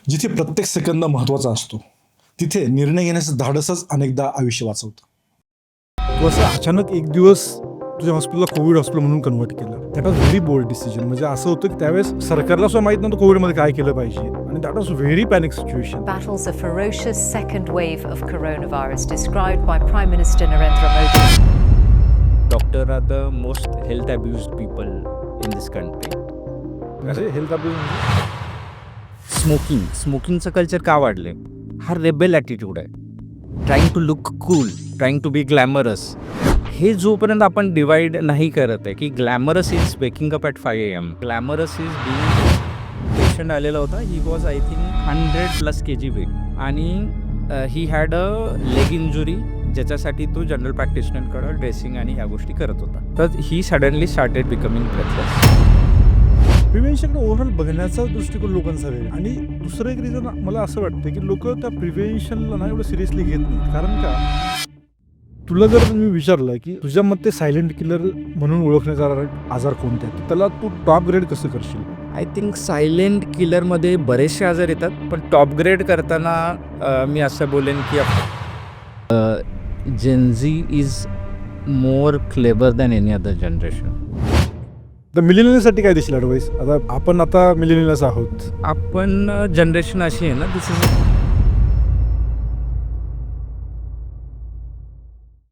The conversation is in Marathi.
जिथे प्रत्येक सेकंद महत्त्वाचा असतो तिथे निर्णय घेण्याचं धाडसच अनेकदा आयुष्य वाचवतं. तू असं अचानक एक दिवस तुझ्या हॉस्पिटलला कोविड हॉस्पिटल म्हणून कन्वर्ट केलं. That was very bold decision. म्हणजे असं होतं की त्यावेळेस सरकारला सुद्धा माहित नव्हतं कोविडमध्ये काय केलं पाहिजे आणि that was very panic situation. Battles a ferocious second wave of coronavirus described by Prime Minister Narendra Modi. Doctor are the most health abused people in this country. असे हेल्थ अब्यूज स्मोकिंगचं कल्चर का वाढले? हा रेबेल ॲटिट्यूड आहे. Trying to look cool, trying to be glamorous. हे जोपर्यंत आपण डिवाइड नाही करत आहे की glamorous is waking up at 5 AM, glamorous is being. Patient आलेला होता, he was I think 100+ kg weight आणि he had a leg injury, ज्याच्यासाठी तो जनरल प्रॅक्टिशनरकडं ड्रेसिंग आणि ह्या गोष्टी करत होता. तर he suddenly started becoming breathless. प्रिव्हेन्शनकडे ओव्हरऑल बघण्याचा दृष्टिकोन लोकांचा वेगळा. आणि दुसरं एक रिझन मला असं वाटतं की लोक त्या प्रिव्हेन्शनला ना एवढं सिरियसली घेत नाहीत. कारण का, तुला जर मी विचारलं की तुझ्या मते सायलेंट किलर म्हणून ओळखण्याचा आजार कोणते आहेत, त्याला तू टॉप ग्रेड कसं करशील? आय थिंक सायलेंट किलरमध्ये बरेचसे आजार येतात, पण टॉप ग्रेड करताना मी असं बोलेन की Gen Z is more clever than any other generation. तर मिलेनियलसाठी काय देशील ॲडवाईस? आता आपण मिलेनियल्स आहोत. आपण जनरेशन अशी आहे ना, दिस इज